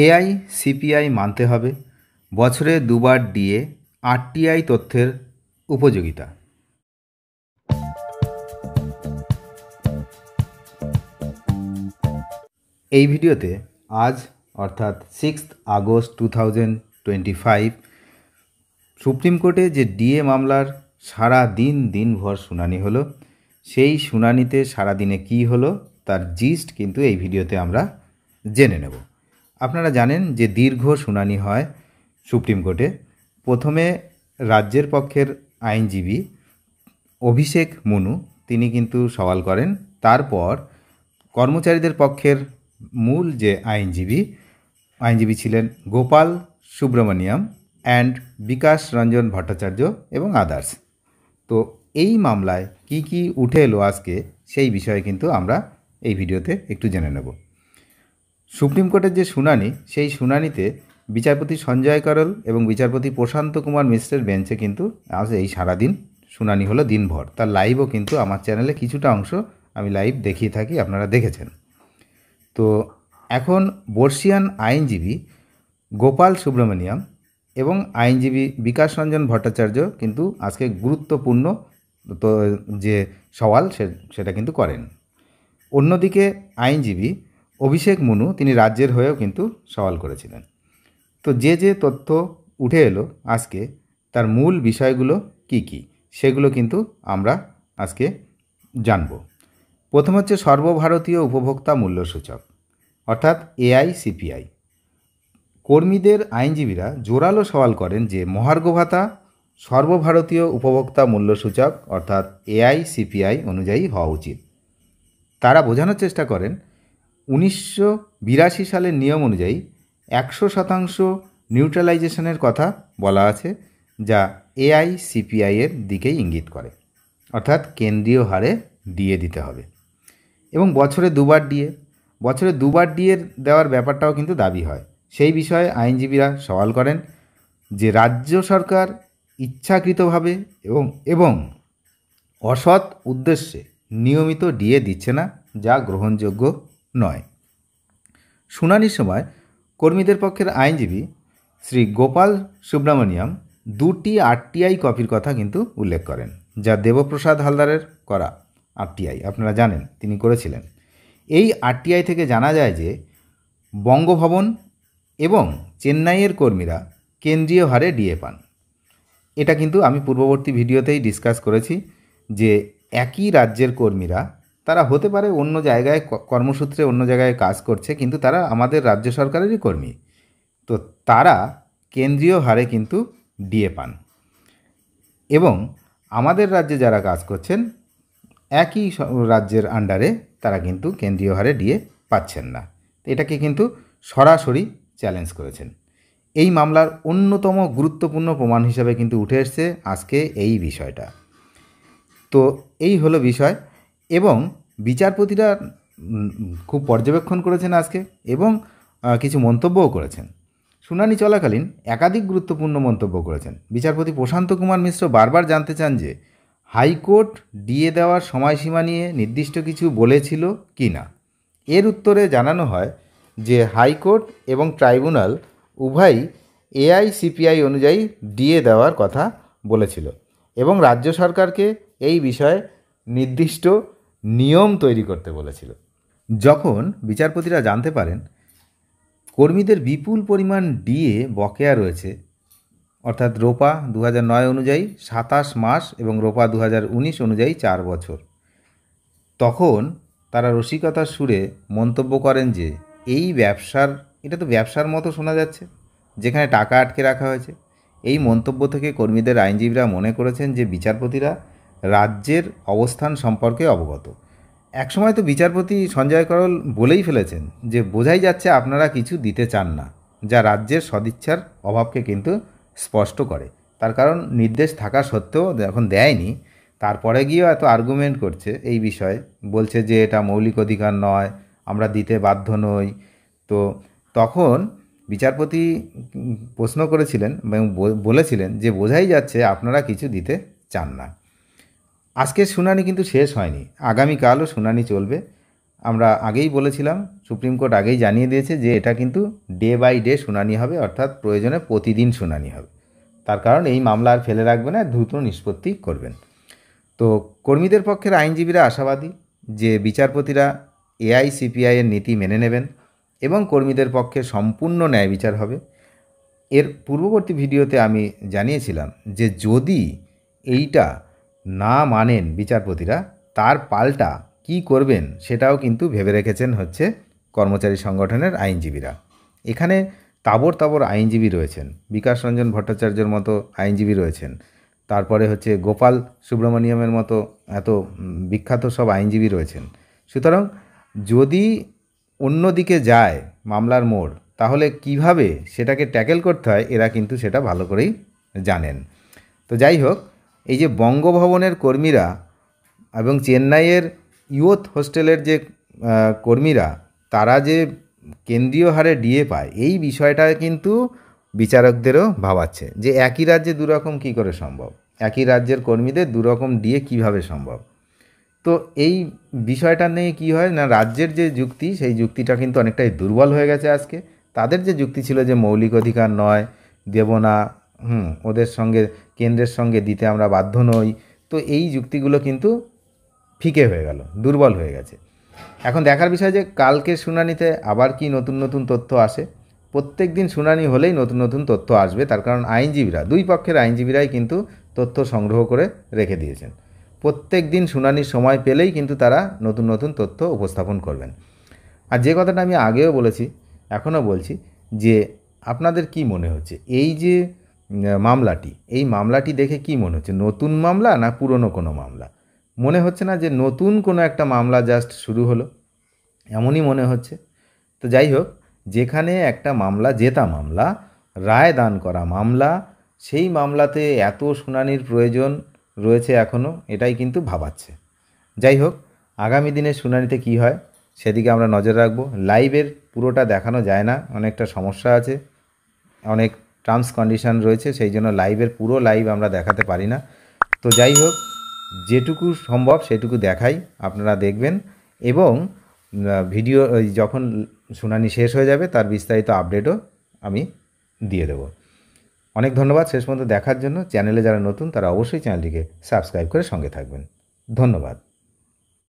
AI CPI মানতে হবে, বছরে দুবার ডিএ, আরটিআই তথ্যের উপযোগিতা। এই ভিডিওতে আজ অর্থাৎ 6 আগস্ট 2025 সুপ্রিম কোর্টে যে ডিএ মামলার সারা দিনভর শুনানি হলো, সেই শুনানিতে সারাদিনে কী হলো তার জিস্ট কিন্তু এই ভিডিওতে আমরা জেনে নেব। আপনারা জানেন যে দীর্ঘ শুনানি হয় সুপ্রিম কোর্টে। প্রথমে রাজ্যের পক্ষের আইনজীবী অভিষেক মনু তিনি কিন্তু সওয়াল করেন। তারপর কর্মচারীদের পক্ষের মূল যে আইনজীবী ছিলেন গোপাল সুব্রমণিয়াম অ্যান্ড বিকাশ রঞ্জন ভট্টাচার্য এবং আদার্স। তো এই মামলায় কি উঠে এলো আজকে সেই বিষয়ে কিন্তু আমরা এই ভিডিওতে একটু জেনে নেব। সুপ্রিম কোর্টের যে শুনানি, সেই শুনানিতে বিচারপতি সঞ্জয় করল এবং বিচারপতি প্রশান্ত কুমার মিশ্রের বেঞ্চে কিন্তু আজ এই সারাদিন শুনানি হলো দিনভর। তার লাইভও কিন্তু আমার চ্যানেলে কিছুটা অংশ আমি লাইভ দেখিয়ে থাকি, আপনারা দেখেছেন। তো এখন বর্ষিয়ান আইনজীবী গোপাল সুব্রমণিয়াম এবং আইনজীবী বিকাশ রঞ্জন ভট্টাচার্য কিন্তু আজকে গুরুত্বপূর্ণ তো যে সওয়াল সেটা কিন্তু করেন। অন্যদিকে আইনজীবী অভিষেক মনু তিনি রাজ্যের হয়েও কিন্তু সওয়াল করেছিলেন। তো যে তথ্য উঠে এলো আজকে, তার মূল বিষয়গুলো কি সেগুলো কিন্তু আমরা আজকে জানব। প্রথম হচ্ছে সর্বভারতীয় উপভোক্তা মূল্যসূচক অর্থাৎ এআইসিপিআই। কর্মীদের আইনজীবীরা জোরালো সওয়াল করেন যে মহার্ঘ ভাতা সর্বভারতীয় উপভোক্তা মূল্যসূচক অর্থাৎ এআইসিপিআই অনুযায়ী হওয়া উচিত। তারা বোঝানোর চেষ্টা করেন 1982 সালের নিয়ম অনুযায়ী 100% নিউট্রালাইজেশনের কথা বলা আছে, যা এআইসিপিআইয়ের দিকেই ইঙ্গিত করে, অর্থাৎ কেন্দ্রীয় হারে ডিএ দিতে হবে এবং বছরে দুবার ডিএ দেওয়ার ব্যাপারটাও কিন্তু দাবি হয়। সেই বিষয়ে আইনজীবীরা সওয়াল করেন যে রাজ্য সরকার ইচ্ছাকৃতভাবে এবং অসৎ উদ্দেশ্যে নিয়মিত ডিএ দিচ্ছে না, যা গ্রহণযোগ্য নয়। শুনানির সময় কর্মীদের পক্ষের আইনজীবী শ্রী গোপাল সুব্রমণিয়াম 2টি আরটিআই কপির কথা কিন্তু উল্লেখ করেন, যা দেবপ্রসাদ হালদারের করা আরটিআই, আপনারা জানেন তিনি করেছিলেন। এই আরটিআই থেকে জানা যায় যে বঙ্গভবন এবং চেন্নাইয়ের কর্মীরা কেন্দ্রীয় হারে ডিএ পান। এটা কিন্তু আমি পূর্ববর্তী ভিডিওতেই ডিসকাস করেছি যে একই রাজ্যের কর্মীরা, তারা হতে পারে অন্য জায়গায় কর্মসূত্রে অন্য জায়গায় কাজ করছে, কিন্তু তারা আমাদের রাজ্য সরকারেরই কর্মী। তো তারা কেন্দ্রীয় হারে কিন্তু ডিএ পান এবং আমাদের রাজ্যে যারা কাজ করছেন একই রাজ্যের আন্ডারে তারা কিন্তু কেন্দ্রীয় হারে ডিএ পাচ্ছেন না। এটাকে কিন্তু সরাসরি চ্যালেঞ্জ করেছেন। এই মামলার অন্যতম গুরুত্বপূর্ণ প্রমাণ হিসাবে কিন্তু উঠে এসছে আজকে এই বিষয়টা। তো এই হলো বিষয় এবং বিচারপতিরা খুব পর্যবেক্ষণ করেছেন আজকে এবং কিছু মন্তব্যও করেছেন। শুনানি চলাকালীন একাধিক গুরুত্বপূর্ণ মন্তব্য করেছেন। বিচারপতি প্রশান্ত কুমার মিশ্র বারবার জানতে চান যে হাইকোর্ট ডিএ দেওয়ার সময়সীমা নিয়ে নির্দিষ্ট কিছু বলেছিল কি না। এর উত্তরে জানানো হয় যে হাইকোর্ট এবং ট্রাইব্যুনাল উভয়ই এআইসিপিআই অনুযায়ী ডিএ দেওয়ার কথা বলেছিল এবং রাজ্য সরকারকে এই বিষয়ে নির্দিষ্ট নিয়ম তৈরি করতে বলেছিল। যখন বিচারপতিরা জানতে পারেন কর্মীদের বিপুল পরিমাণ ডিএ বকেয়া রয়েছে, অর্থাৎ রোপা 2009 অনুযায়ী 27 মাস এবং রোপা 2019 অনুযায়ী 4 বছর, তখন তারা রসিকতার সুরে মন্তব্য করেন যে এটা তো ব্যবসার মতো শোনা যাচ্ছে, যেখানে টাকা আটকে রাখা হয়েছে। এই মন্তব্য থেকে কর্মীদের আইনজীবীরা মনে করেছেন যে বিচারপতিরা রাজ্যের অবস্থান সম্পর্কে অবগত। একসময় তো বিচারপতি সঞ্জয় করল বলেই ফেলেছেন যে বোঝাই যাচ্ছে আপনারা কিছু দিতে চান না, যা রাজ্যের সদিচ্ছার অভাবকে কিন্তু স্পষ্ট করে। তার কারণ নির্দেশ থাকা সত্ত্বেও যখন দেয়নি, তারপরে গিয়েও এত আর্গুমেন্ট করছে এই বিষয়ে, বলছে যে এটা মৌলিক অধিকার নয়, আমরা দিতে বাধ্য নই। তো তখন বিচারপতি প্রশ্ন করেছিলেন এবং বলেছিলেন যে বোঝাই যাচ্ছে আপনারা কিছু দিতে চান না। আজকের শুনানি কিন্তু শেষ হয়নি, আগামীকালও শুনানি চলবে। আমরা আগেই বলেছিলাম, সুপ্রিম কোর্ট আগেই জানিয়ে দিয়েছে যে এটা কিন্তু ডে বাই ডে শুনানি হবে, অর্থাৎ প্রয়োজনে প্রতিদিন শুনানি হবে। তার কারণ এই মামলা আর ফেলে রাখবে না, দ্রুত নিষ্পত্তি করবেন। তো কর্মীদের পক্ষের আইনজীবীরা আশাবাদী যে বিচারপতিরা এআইসিপিআইয়ের নীতি মেনে নেবেন এবং কর্মীদের পক্ষে সম্পূর্ণ ন্যায় বিচার হবে। এর পূর্ববর্তী ভিডিওতে আমি জানিয়েছিলাম যে যদি এইটা না মানেন বিচারপতিরা, তার পাল্টা কি করবেন সেটাও কিন্তু ভেবে রেখেছেন হচ্ছে কর্মচারী সংগঠনের আইনজীবীরা। এখানে তাবর তাবর আইনজীবী রয়েছেন, বিকাশ রঞ্জন ভট্টাচার্যের মতো আইনজীবী রয়েছেন, তারপরে হচ্ছে গোপাল সুব্রমণিয়মের মতো এত বিখ্যাত সব আইনজীবী রয়েছেন। সুতরাং যদি অন্যদিকে যায় মামলার মোড়, তাহলে কিভাবে সেটাকে ট্যাকেল করতে হয় এরা কিন্তু সেটা ভালো করেই জানেন। তো যাই হোক, এই যে বঙ্গভবনের কর্মীরা এবং চেন্নাইয়ের ইয়ুথ হোস্টেলের যে কর্মীরা, তারা যে কেন্দ্রীয় হারে ডিএ পায়, এই বিষয়টা কিন্তু বিচারকদেরও ভাবাচ্ছে যে একই রাজ্যে দুরকম কী করে সম্ভব, একই রাজ্যের কর্মীদের দুরকম ডিএ কীভাবে সম্ভব। তো এই বিষয়টা নিয়ে কী হয় না, রাজ্যের যে যুক্তি, সেই যুক্তিটা কিন্তু অনেকটাই দুর্বল হয়ে গেছে আজকে। তাদের যে যুক্তি ছিল যে মৌলিক অধিকার নয়, দেব না, ওদের সঙ্গে কেন্দ্রের সঙ্গে দিতে আমরা বাধ্য নই, তো এই যুক্তিগুলো কিন্তু ফিকে হয়ে গেল, দুর্বল হয়ে গেছে। এখন দেখার বিষয় যে কালকের শুনানিতে আবার কি নতুন নতুন তথ্য আসে। প্রত্যেক দিন শুনানি হলেই নতুন নতুন তথ্য আসবে, তার কারণ আইনজীবীরা, দুই পক্ষের আইনজীবীরাই কিন্তু তথ্য সংগ্রহ করে রেখে দিয়েছেন। প্রত্যেক দিন শুনানির সময় পেলেই কিন্তু তারা নতুন নতুন তথ্য উপস্থাপন করবেন। আর যে কথাটা আমি আগেও বলেছি, এখনও বলছি, যে আপনাদের কি মনে হচ্ছে এই যে মামলাটি, এই মামলাটি দেখে কি মনে হচ্ছে, নতুন মামলা না পুরনো কোনো মামলা? মনে হচ্ছে না যে নতুন কোনো একটা মামলা জাস্ট শুরু হলো? এমনই মনে হচ্ছে। তো যাই হোক, যেখানে একটা মামলা জেতা মামলা, রায় দান করা মামলা, সেই মামলাতে এত শুনানির প্রয়োজন রয়েছে এখনও, এটাই কিন্তু ভাবাচ্ছে। যাই হোক, আগামী দিনের শুনানিতে কি হয় সেদিকে আমরা নজর রাখবো। লাইভের পুরোটা দেখানো যায় না, অনেকটা সমস্যা আছে, অনেক টার্মস কন্ডিশন রয়েছে, সেই জন্য লাইভের পুরো লাইভ আমরা দেখাতে পারি না। তো যাই হোক, যেটুকু সম্ভব সেটুকু দেখাই, আপনারা দেখবেন, এবং ভিডিও যখন শুনানি শেষ হয়ে যাবে তার বিস্তারিত আপডেটও আমি দিয়ে দেব। অনেক ধন্যবাদ শেষ পর্যন্ত দেখার জন্য। চ্যানেলে যারা নতুন তারা অবশ্যই চ্যানেলটিকে সাবস্ক্রাইব করে সঙ্গে থাকবেন। ধন্যবাদ।